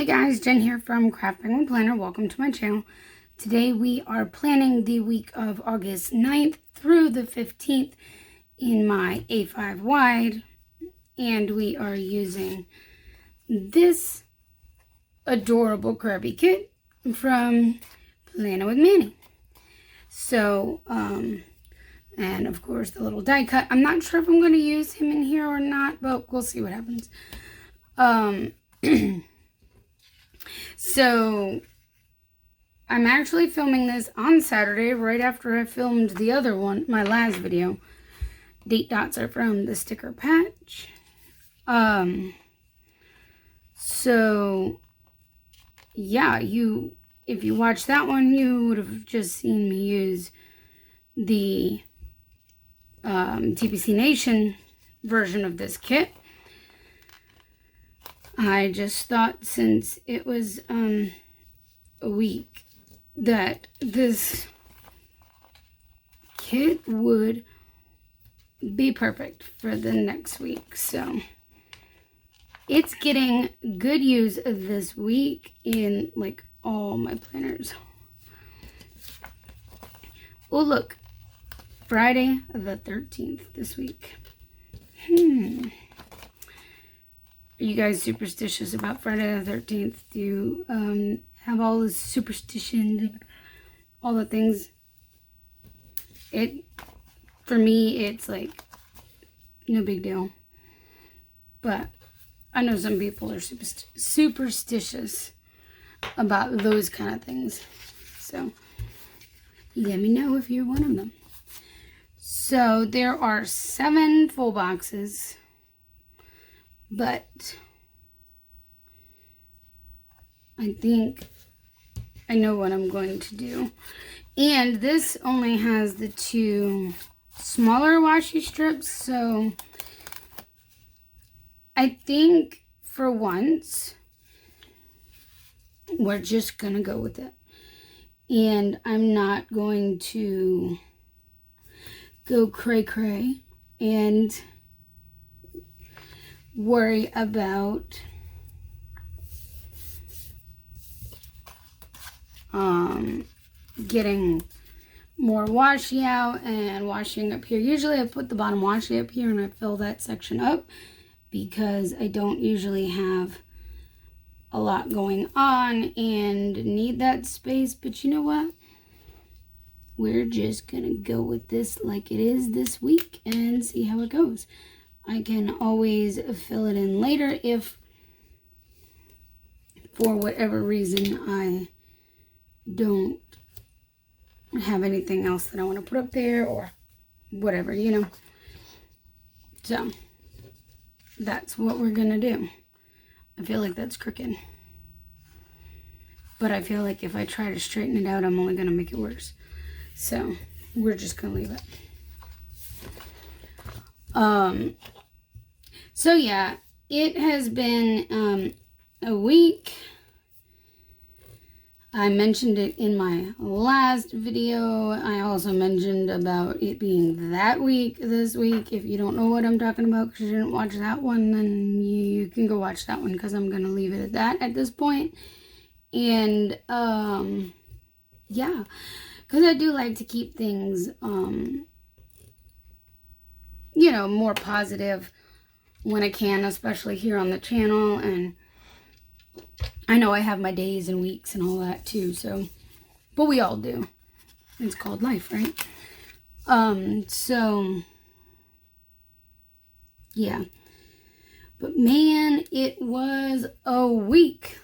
Hey guys, Jen here from Crafting Planner. Welcome to my channel. Today we are planning the week of August 9th through the 15th in my A5 wide, and we are using this adorable Kirby kit from Plannin with Manny. So, and of course the little die cut. I'm not sure if I'm going to use him in here or not, but we'll see what happens. So, I'm actually filming this on Saturday, right after I filmed the other one, my last video. Date dots are from the sticker patch. So, yeah, if you watched that one, you would have just seen me use the TPC Nation version of this kit. I just thought, since it was a week, that this kit would be perfect for the next week. So it's getting good use this week in like all my planners. Oh look, Friday the 13th this week. Are you guys superstitious about Friday the 13th? Do you have all this superstition and all the things? For me, it's like no big deal. But I know some people are superstitious about those kind of things. So let me know if you're one of them. So there are 7 full boxes. But I think I know what I'm going to do. And this only has the 2 smaller washi strips. So I think for once, we're just going to go with it. And I'm not going to go cray-cray and worry about getting more washi out and washing up here. Usually I put the bottom washi up here and I fill that section up because I don't usually have a lot going on and need that space. But you know what? We're just gonna go with this like it is this week and see how it goes. I can always fill it in later if, for whatever reason, I don't have anything else that I want to put up there or whatever, you know. So, that's what we're going to do. I feel like that's crooked. But I feel like if I try to straighten it out, I'm only going to make it worse. So, we're just going to leave it. So yeah, it has been a week. I mentioned it in my last video. I also mentioned about it being that week this week. If you don't know what I'm talking about because you didn't watch that one, then you can go watch that one, because I'm going to leave it at that at this point. And yeah, because I do like to keep things you know, more positive when I can, especially here on the channel. And I know I have my days and weeks and all that too, so, but we all do. It's called life, right? So yeah, but man, it was a week,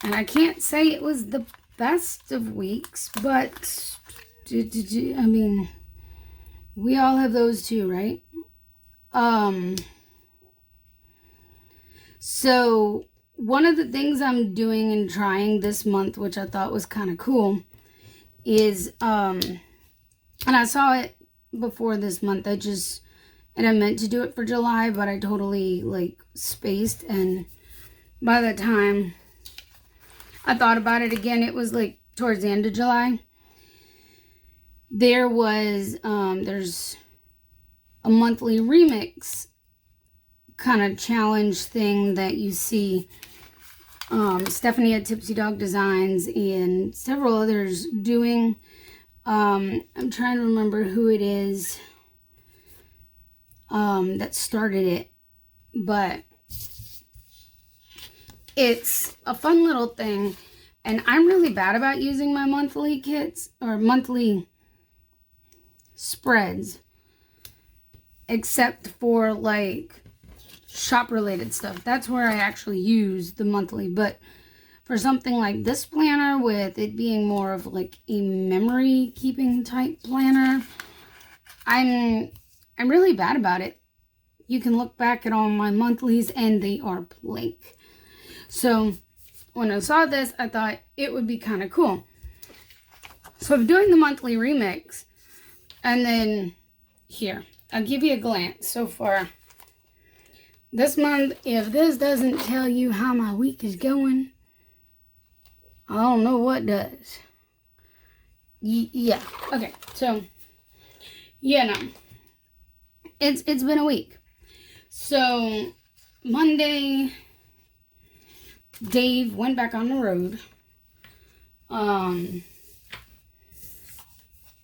and I can't say it was the best of weeks, but I mean, we all have those too, right? So one of the things I'm doing and trying this month, which I thought was kind of cool, is, and I saw it before this month, and I meant to do it for July, but I totally, like, spaced, and by the time I thought about it again, it was, like, towards the end of July. There's a monthly remix kind of challenge thing that you see Stephanie at Tipsy Dog Designs and several others doing. I'm trying to remember who it is that started it, but it's a fun little thing. And I'm really bad about using my monthly kits or monthly spreads, except for like shop related stuff. That's where I actually use the monthly. But for something like this planner, with it being more of like a memory keeping type planner, I'm really bad about it. You can look back at all my monthlies and they are blank. So when I saw this, I thought it would be kind of cool. So I'm doing the monthly remix. And then here, I'll give you a glance so far. This month, if this doesn't tell you how my week is going, I don't know what does. Yeah. Okay. So, yeah, no. It's been a week. So, Monday, Dave went back on the road.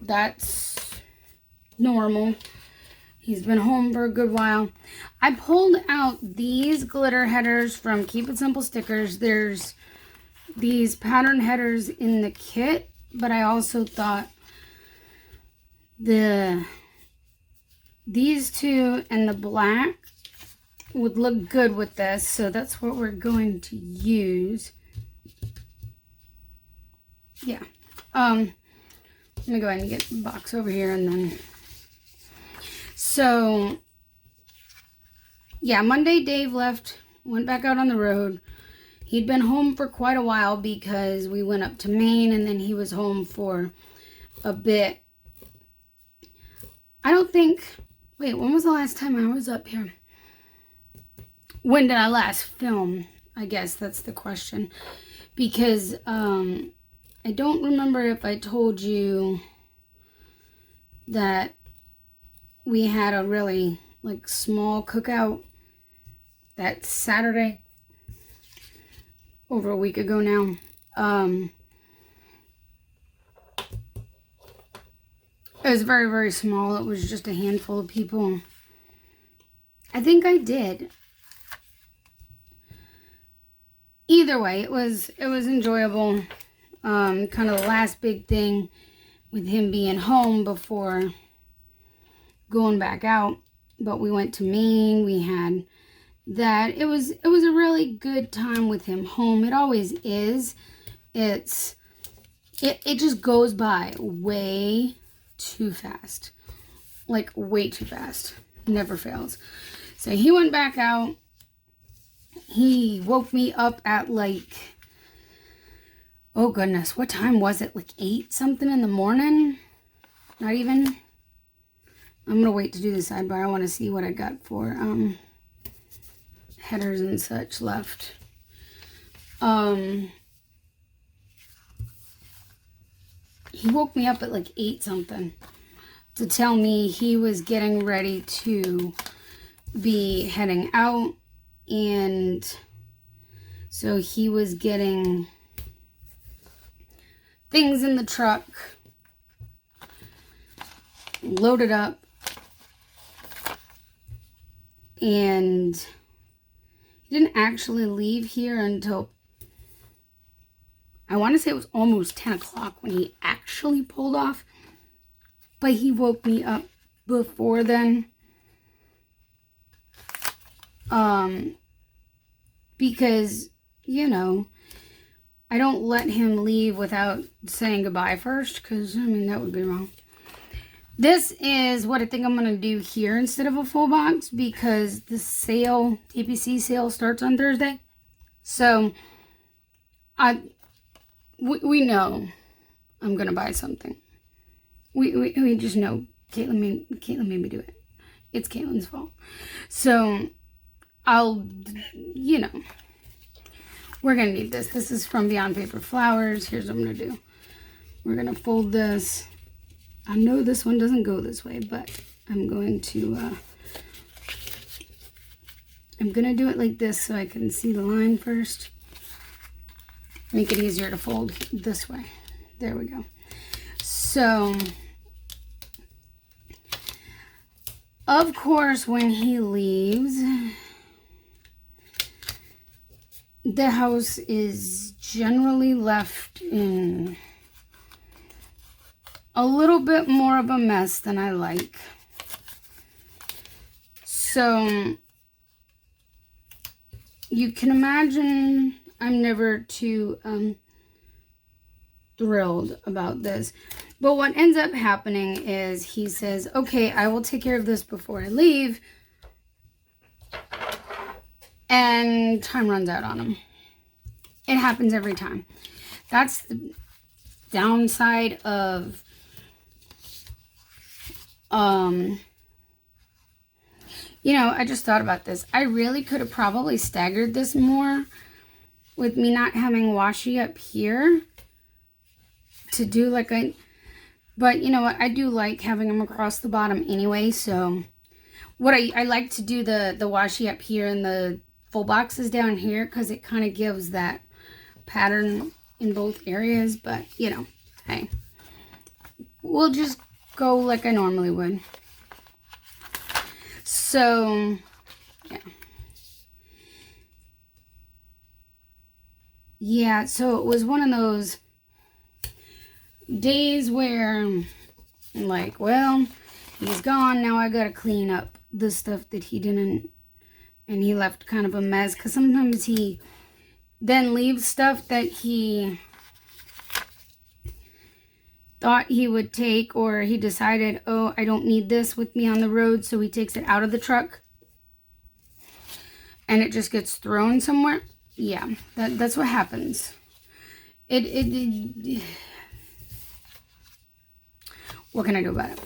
That's normal. He's been home for a good while. I pulled out these glitter headers from Keep It Simple Stickers. There's these pattern headers in the kit, but I also thought these two and the black would look good with this, so that's what we're going to use. Yeah. Let me go ahead and get the box over here and then. So, yeah, Monday Dave left, went back out on the road. He'd been home for quite a while because we went up to Maine and then he was home for a bit. I don't think, wait, when was the last time I was up here? When did I last film? I guess that's the question. Because I don't remember if I told you that we had a really like small cookout that Saturday over a week ago now. It was very, very small. It was just a handful of people. I think I did. Either way, it was enjoyable. Kind of the last big thing with him being home before going back out. But we went to Maine. We had that. It was a really good time with him home. It always is. It just goes by way too fast. Like way too fast. Never fails. So he went back out. He woke me up at like, oh goodness, what time was it? Like 8 something in the morning? Not even. I'm going to wait to do the sidebar. I want to see what I got for headers and such left. He woke me up at like 8 something to tell me he was getting ready to be heading out. And so he was getting things in the truck loaded up, and he didn't actually leave here until, I want to say it was almost 10 o'clock when he actually pulled off, but he woke me up before then. Because, you know, I don't let him leave without saying goodbye first, because, I mean, that would be wrong. This is what I think I'm going to do here instead of a full box, because the sale, APC sale, starts on Thursday. So, we know I'm going to buy something. We just know Caitlin made me do it. It's Caitlin's fault. So, I'll, you know, we're going to need this. This is from Beyond Paper Flowers. Here's what I'm going to do. We're going to fold this. I know this one doesn't go this way, but I'm going to I'm going to do it like this so I can see the line first. Make it easier to fold this way. There we go. So, of course, when he leaves, the house is generally left in a little bit more of a mess than I like. So, you can imagine I'm never too thrilled about this. But what ends up happening is he says, okay, I will take care of this before I leave. And time runs out on him. It happens every time. That's the downside of you know, I just thought about this. I really could have probably staggered this more with me not having washi up here to do like a, but you know what? I do like having them across the bottom anyway. So what I like to do the washi up here and the full boxes down here because it kind of gives that pattern in both areas. But you know, hey, we'll just go like I normally would. So, yeah. Yeah, so it was one of those days where I'm like, well, he's gone. Now I got to clean up the stuff that he didn't, and he left kind of a mess. Because sometimes he then leaves stuff that he thought he would take, or he decided, oh, I don't need this with me on the road, so he takes it out of the truck and it just gets thrown somewhere. Yeah, that's what happens. What can I do about it?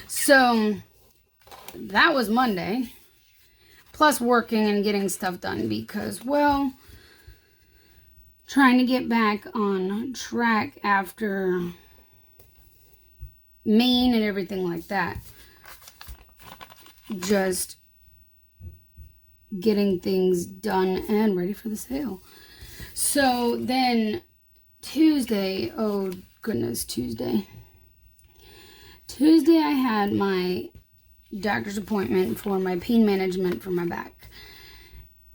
So that was Monday, plus working and getting stuff done because, well, trying to get back on track after Maine and everything like that. Just getting things done and ready for the sale. So then Tuesday, oh goodness, Tuesday I had my doctor's appointment for my pain management for my back.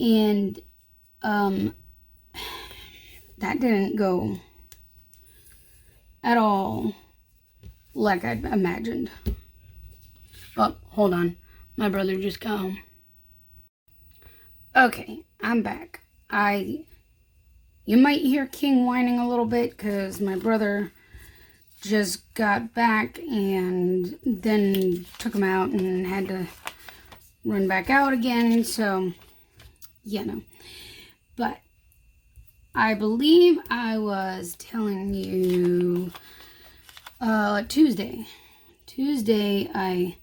And that didn't go at all like I imagined. Oh, hold on. My brother just got home. Okay, I'm back. You might hear King whining a little bit because my brother just got back and then took him out and had to run back out again. So, you know. But I believe I was telling you Tuesday I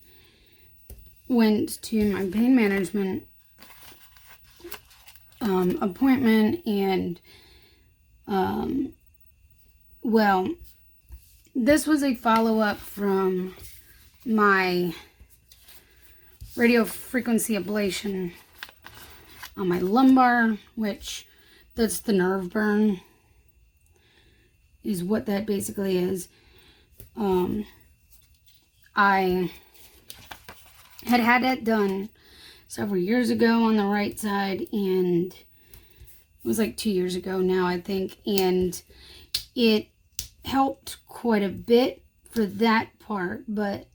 went to my pain management appointment, and well, this was a follow-up from my radio frequency ablation on my lumbar, which that's the nerve burn is what that basically is. I had that done several years ago on the right side, and it was like 2 years ago now, I think, and it helped quite a bit for that part. But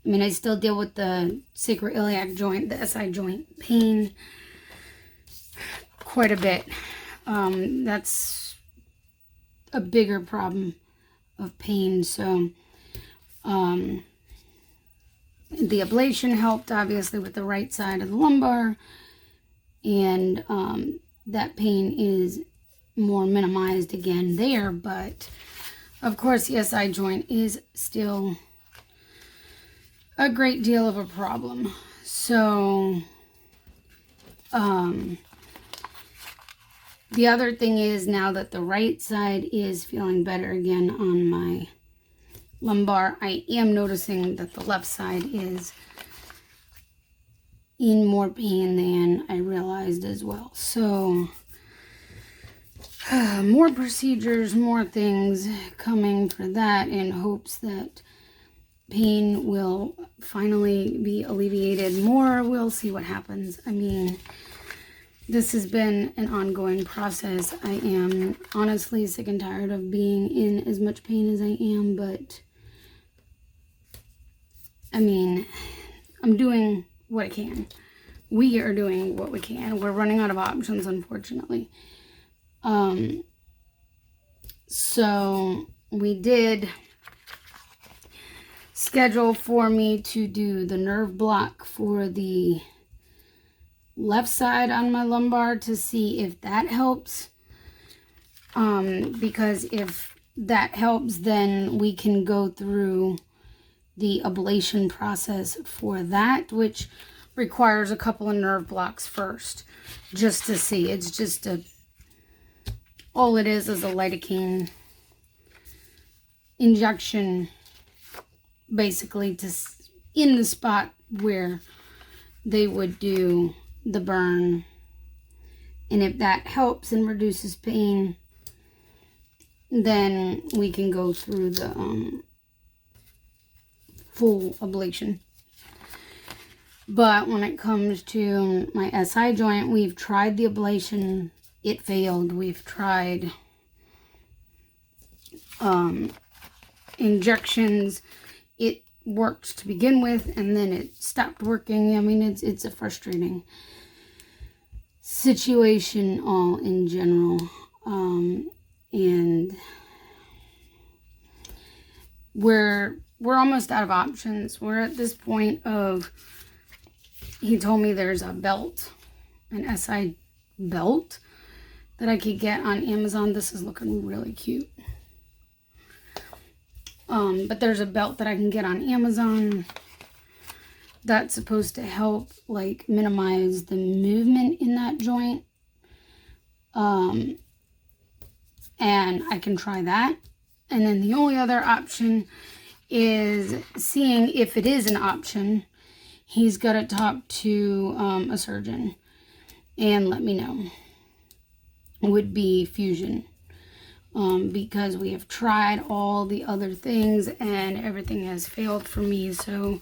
I mean, I still deal with the sacroiliac joint, the SI joint pain quite a bit. That's a bigger problem of pain. So the ablation helped obviously with the right side of the lumbar, and that pain is more minimized again there. But of course the SI joint is still a great deal of a problem. So the other thing is, now that the right side is feeling better again on my lumbar, I am noticing that the left side is in more pain than I realized as well. So more procedures, more things coming for that in hopes that pain will finally be alleviated more. We'll see what happens. I mean, this has been an ongoing process. I am honestly sick and tired of being in as much pain as I am, but I mean, I'm doing what I can. We are doing what we can. We're running out of options, unfortunately. So we did schedule for me to do the nerve block for the left side on my lumbar to see if that helps. Because if that helps, then we can go through the ablation process for that, which requires a couple of nerve blocks first, just to see. It's just all it is a lidocaine injection, basically, in the spot where they would do the burn. And if that helps and reduces pain, then we can go through the full ablation. But when it comes to my SI joint, we've tried the ablation. It failed. We've tried injections. It worked to begin with, and then it stopped working. I mean, it's a frustrating situation all in general. And we're almost out of options. We're at this point of, he told me there's a belt, an SI belt that I could get on Amazon. This is looking really cute. But there's a belt that I can get on Amazon that's supposed to help like minimize the movement in that joint. And I can try that. And then the only other option is seeing if it is an option. He's got to talk to a surgeon and let me know. Would be fusion. Because we have tried all the other things and everything has failed for me. So,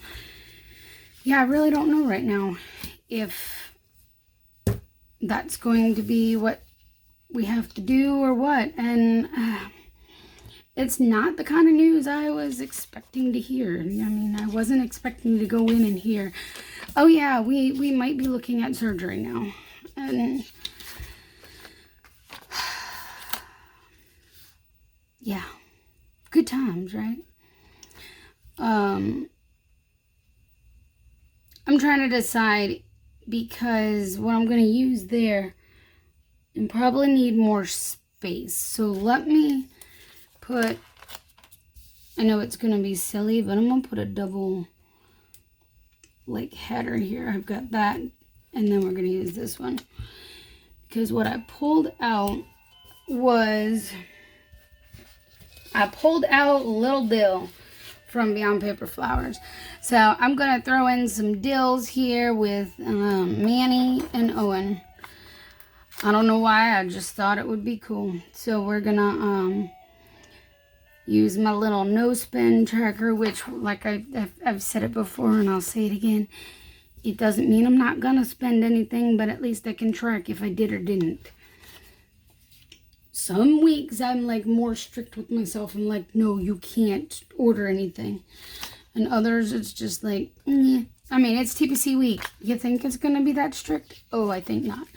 yeah, I really don't know right now if that's going to be what we have to do or what. And it's not the kind of news I was expecting to hear. I mean, I wasn't expecting to go in and hear, oh yeah, we might be looking at surgery now. And yeah, good times, right? I'm trying to decide, because what I'm going to use there and probably need more space. So let me put, I know it's going to be silly, but I'm going to put a double like header here. I've got that, and then we're going to use this one. Because what I pulled out was, I pulled out Little Dill from Beyond Paper Flowers. So I'm going to throw in some dills here with Manny and Owen. I don't know why, I just thought it would be cool. So we're going to use my little no spin tracker, which, like I've said it before and I'll say it again, it doesn't mean I'm not going to spend anything, but at least I can track if I did or didn't. Some weeks I'm like more strict with myself. I'm like, no, you can't order anything. And others it's just like, I mean, it's TPC week. You think it's going to be that strict? Oh, I think not.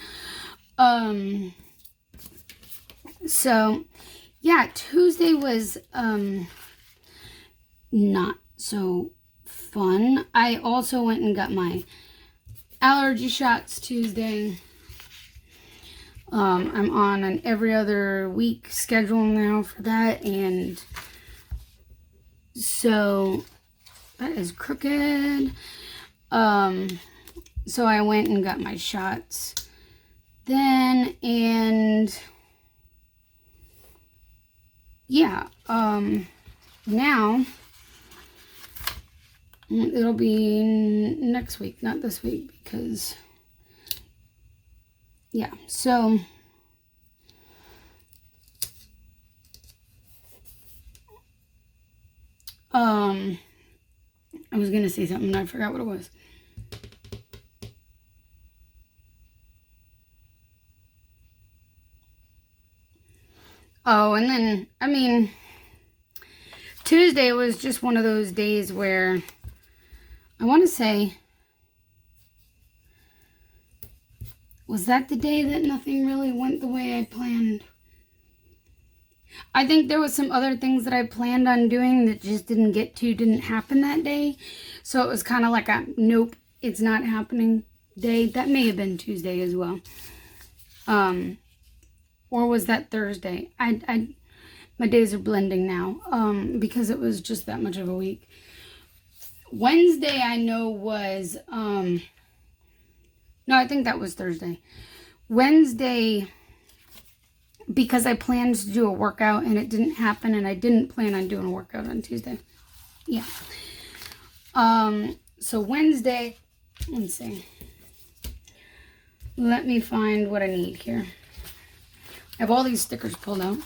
So, yeah, Tuesday was not so fun. I also went and got my allergy shots Tuesday. I'm on an every other week schedule now for that, and so that is crooked. So I went and got my shots then, and yeah, now It'll be next week, not this week, because, yeah, so, I was going to say something and I forgot what it was. Oh, and then, I mean, Tuesday was just one of those days where I want to say, was that the day that nothing really went the way I planned? I think there was some other things that I planned on doing that just didn't happen that day. So it was kind of like a, nope, it's not happening day. That may have been Tuesday as well. Or was that Thursday? My days are blending now, because it was just that much of a week. Wednesday, I know was, no, I think that was Thursday. Wednesday, because I planned to do a workout and it didn't happen, and I didn't plan on doing a workout on Tuesday. Yeah. So Wednesday, let's see. Let me find what I need here. I have all these stickers pulled out.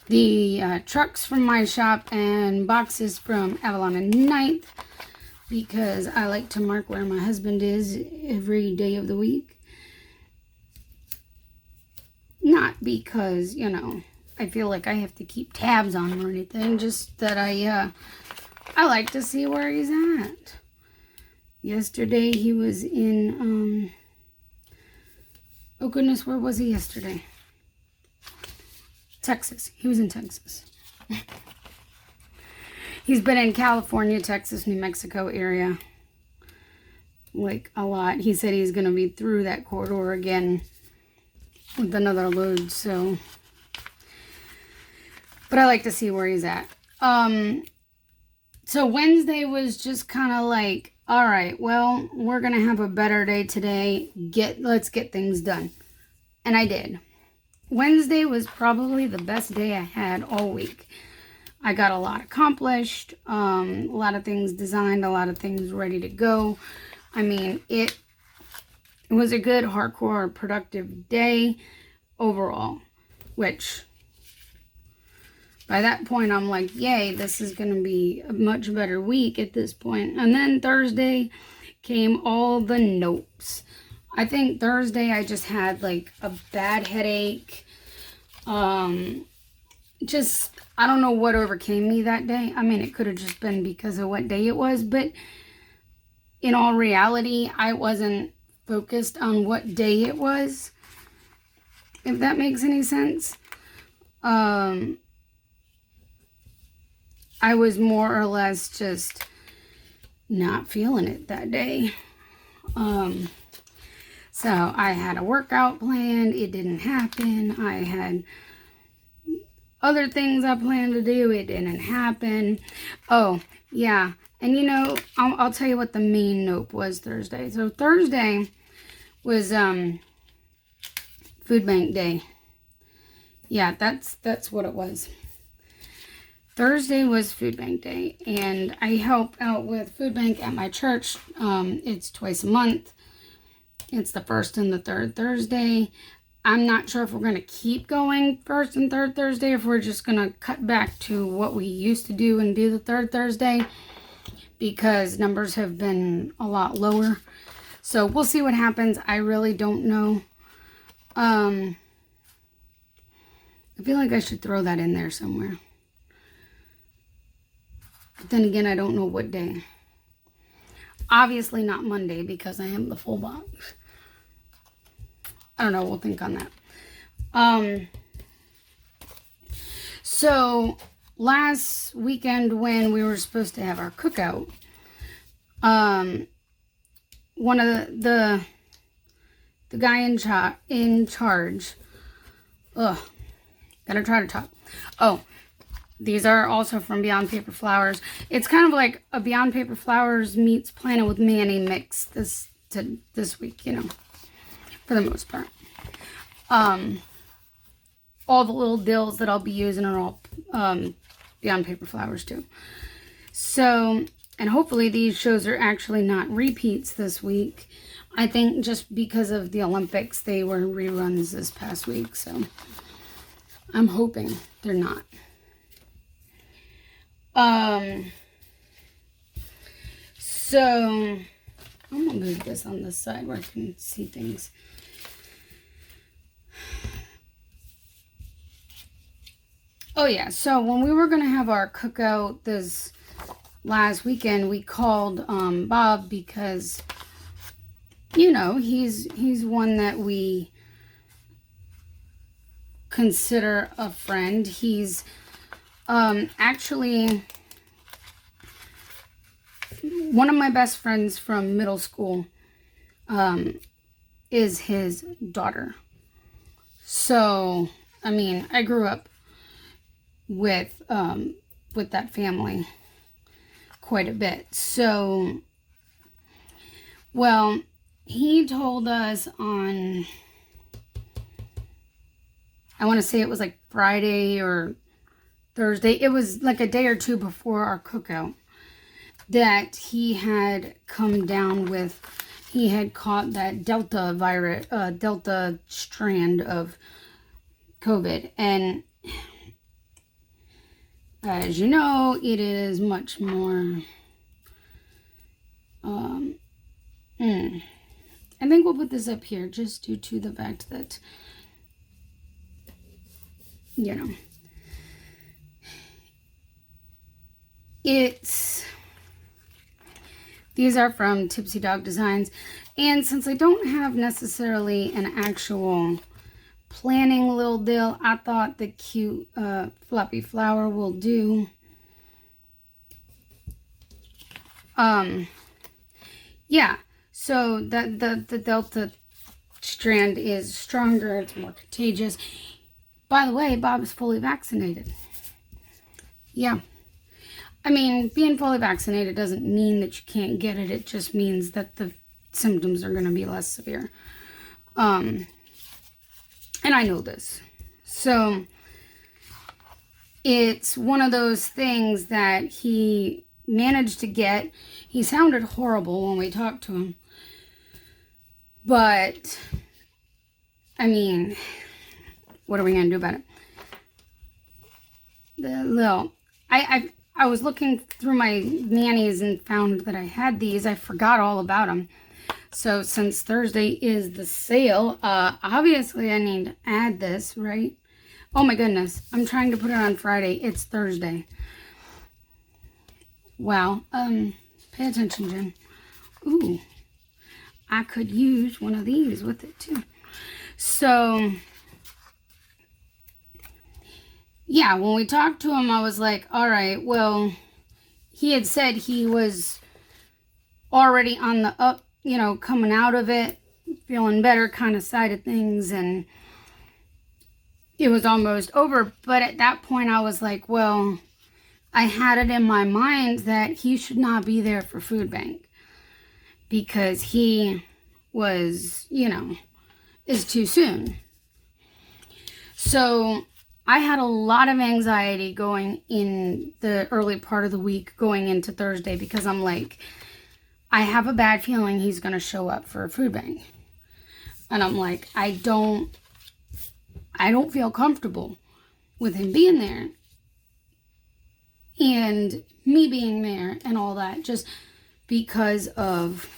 The trucks from my shop and boxes from Avalon and Ninth, because I like to mark where my husband is every day of the week. Not because, you know, I feel like I have to keep tabs on him or anything, just that I like to see where he's at. Yesterday he was in, oh goodness, where was he yesterday? Texas. He was in Texas. He's been in California, Texas, New Mexico area, like, a lot. He said he's going to be through that corridor again with another load, so. But I like to see where he's at. So Wednesday was just kind of like, all right, well, we're going to have a better day today. Let's get things done. And I did. Wednesday was probably the best day I had all week. I got a lot accomplished, a lot of things designed, a lot of things ready to go. I mean, it was a good, hardcore, productive day overall, which by that point I'm like, yay, this is going to be a much better week at this point. And then Thursday came all the nopes. I think Thursday I just had like a bad headache. Just, I don't know what overcame me that day. I mean, it could have just been because of what day it was, but in all reality, I wasn't focused on what day it was, if that makes any sense. I was more or less just not feeling it that day. So I had a workout planned. It didn't happen. I had other things I planned to do. It didn't happen. Oh, yeah. And you know, I'll tell you what the main note was Thursday. So Thursday was food bank day. Yeah, that's what it was. Thursday was food bank day, and I help out with food bank at my church. It's twice a month. It's the first and the third Thursday. I'm not sure if we're going to keep going first and third Thursday, if we're just going to cut back to what we used to do and do the third Thursday, because numbers have been a lot lower. So we'll see what happens. I really don't know. I feel like I should throw that in there somewhere. But then again, I don't know what day. Obviously not Monday, because I am the full box. I don't know. We'll think on that. So last weekend when we were supposed to have our cookout, one of the guy in charge, gotta try to talk. Oh, these are also from Beyond Paper Flowers. It's kind of like a Beyond Paper Flowers meets Plannin with Manny mix this week, you know, for the most part. All the little dills that I'll be using are all Beyond Paper Flowers too. So And hopefully these shows are actually not repeats this week. I think just because of the Olympics, they were reruns this past week. So I'm hoping they're not. So I'm gonna move this on this side where I can see things. Oh yeah, so when we were gonna have our cookout this last weekend, we called Bob because, you know, he's one that we consider a friend. He's actually one of my best friends from middle school is his daughter. So, I mean, I grew up with that family quite a bit. So, well, he told us on, I want to say it was like Friday or Thursday. It was like a day or two before our cookout that he had come down with, he had caught that Delta virus, Delta strand of COVID. And as you know, it is much more, I think we'll put this up here just due to the fact that, you know, these are from Tipsy Dog Designs. And since I don't have necessarily an actual planning little deal, I thought the cute floppy flower will do. Yeah, so the Delta strand is stronger, it's more contagious. By the way, Bob is fully vaccinated. Yeah. I mean, being fully vaccinated doesn't mean that you can't get it. It just means that the symptoms are going to be less severe. And I know this. So it's one of those things that he managed to get. He sounded horrible when we talked to him. But, I mean, what are we going to do about it? I was looking through my Manny's and found that I had these. I forgot all about them. So since Thursday is the sale, obviously I need to add this, right? Oh my goodness. I'm trying to put it on Friday. It's Thursday. Wow. Pay attention, Jen. Ooh. I could use one of these with it too. So, yeah, when we talked to him, I was like, all right, well, he had said he was already on the up, you know, coming out of it, feeling better kind of side of things, and it was almost over. But at that point, I was like, well, I had it in my mind that he should not be there for food bank because he was, you know, is too soon. So I had a lot of anxiety going in the early part of the week going into Thursday because I'm like, I have a bad feeling he's going to show up for a food bank. And I'm like, I don't feel comfortable with him being there and me being there and all that, just because of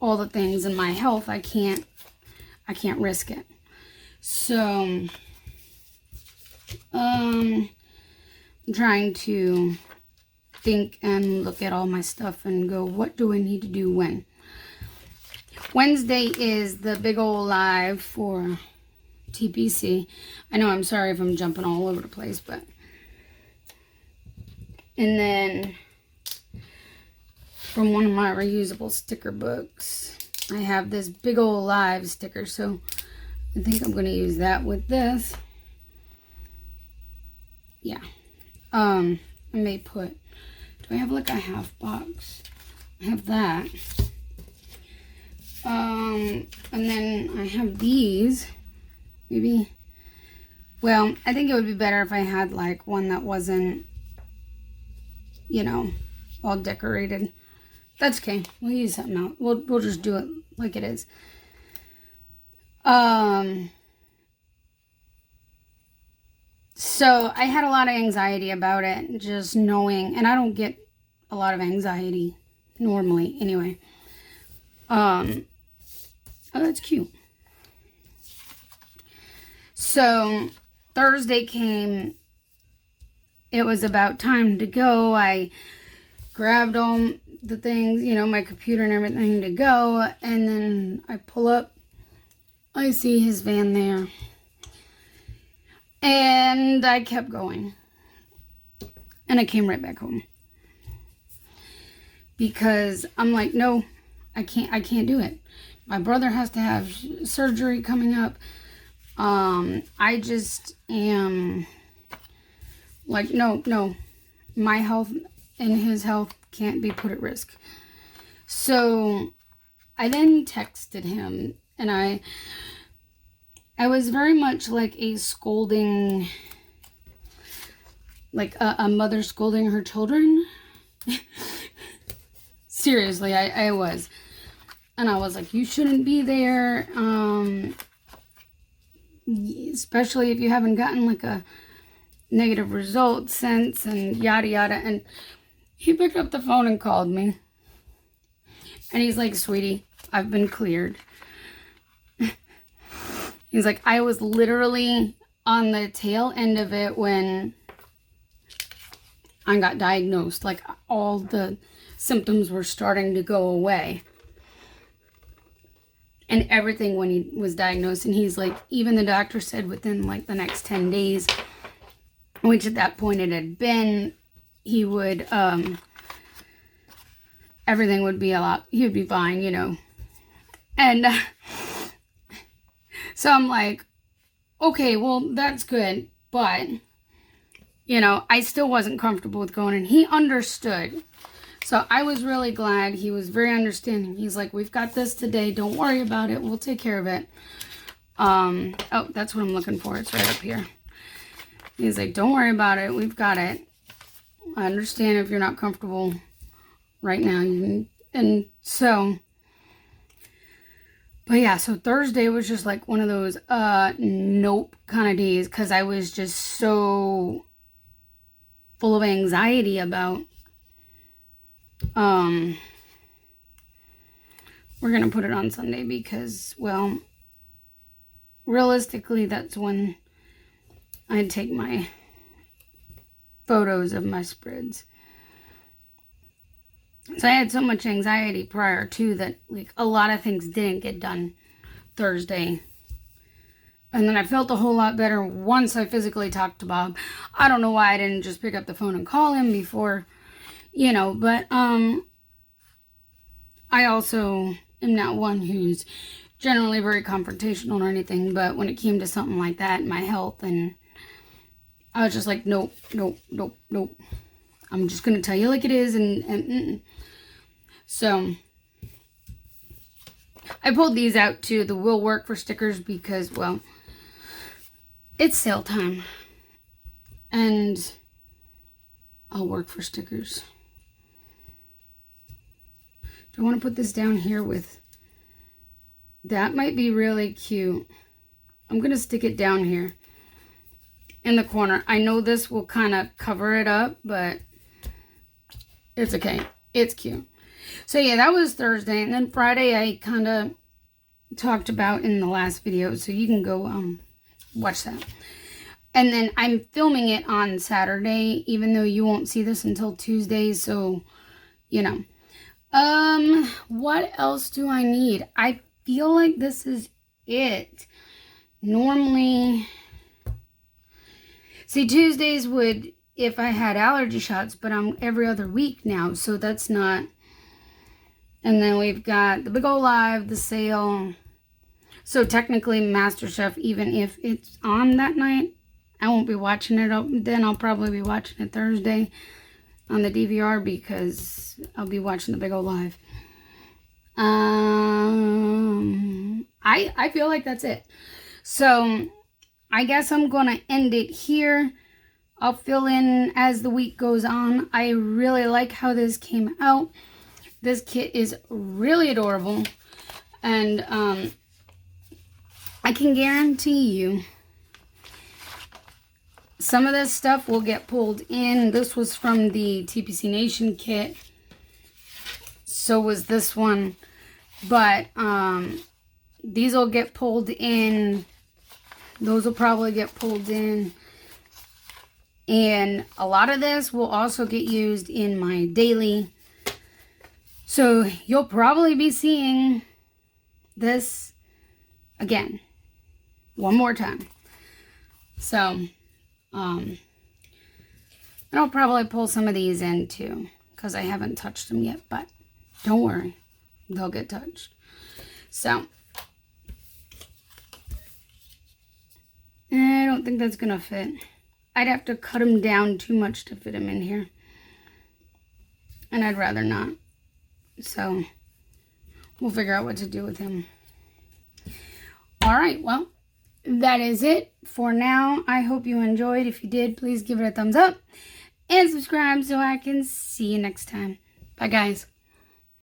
all the things in my health. I can't risk it. So I'm trying to think and look at all my stuff and go, what do I need to do when? Wednesday is the big old live for TPC. I know, I'm sorry if I'm jumping all over the place, but. And then from one of my reusable sticker books, I have this big old live sticker. So I think I'm going to use that with this. Yeah. I may put, do I have like a half box? I have that. And then I have these. Maybe, well, I think it would be better if I had like one that wasn't, you know, all decorated. That's okay. We'll use something else. We'll just do it like it is. So I had a lot of anxiety about it, just knowing, and I don't get a lot of anxiety normally anyway. Oh, that's cute. So Thursday came. It was about time to go. I grabbed all the things, my computer and everything to go. And then I pull up. I see his van there. And I kept going. And I came right back home. Because I'm like, no, I can't do it. My brother has to have surgery coming up. I just am like, no, my health and his health can't be put at risk. So I then texted him, and I was very much like a scolding, like a mother scolding her children. Seriously, I was. And I was like, you shouldn't be there, especially if you haven't gotten like a negative result since, and yada yada. And he picked up the phone and called me. And he's like, sweetie, I've been cleared. He's like, I was literally on the tail end of it when I got diagnosed. Like, all the symptoms were starting to go away. And everything when he was diagnosed. And he's like, even the doctor said within like the next 10 days, which at that point it had been, he would, everything would be he would be fine, And so I'm like, okay, well, that's good. But, I still wasn't comfortable with going. And he understood. So I was really glad. He was very understanding. He's like, we've got this today. Don't worry about it. We'll take care of it. Oh, that's what I'm looking for. It's right up here. He's like, don't worry about it. We've got it. I understand if you're not comfortable right now. And so, but yeah, so Thursday was just like one of those, nope kind of days. Because I was just so full of anxiety about, we're going to put it on Sunday because, well, realistically, that's when I take my photos of my spreads. So I had so much anxiety prior to that, like, a lot of things didn't get done Thursday. And then I felt a whole lot better once I physically talked to Bob. I don't know why I didn't just pick up the phone and call him before, but, I also am not one who's generally very confrontational or anything, but when it came to something like that, my health, and I was just like, nope. I'm just going to tell you like it is, and. So, I pulled these out too, the will work for stickers, because, well, it's sale time, and I'll work for stickers. Do I want to put this down here with, that might be really cute. I'm going to stick it down here in the corner. I know this will kind of cover it up, but it's okay. It's cute. So yeah, that was Thursday. And then Friday I kind of talked about in the last video. So you can go watch that. And then I'm filming it on Saturday, even though you won't see this until Tuesday. So, what else do I need? I feel like this is it. Normally, see, Tuesdays would, if I had allergy shots, but I'm every other week now, so that's not. And then we've got the Big Ol' Live, the sale. So technically, MasterChef, even if it's on that night, I won't be watching it. Then I'll probably be watching it Thursday on the DVR, because I'll be watching the Big Ol' Live. I feel like that's it. So I guess I'm gonna end it here. I'll fill in as the week goes on. I really like how this came out. This kit is really adorable. And I can guarantee you some of this stuff will get pulled in. This was from the TPC Nation kit. So was this one. But these will get pulled in. Those will probably get pulled in. And a lot of this will also get used in my daily. So you'll probably be seeing this again. One more time. So, and I'll probably pull some of these in too, because I haven't touched them yet, but don't worry, they'll get touched. So, I don't think that's gonna fit. I'd have to cut them down too much to fit them in here, and I'd rather not. So, we'll figure out what to do with him. All right, well, that is it for now. I hope you enjoyed. If you did, please give it a thumbs up and subscribe so I can see you next time. Bye, guys.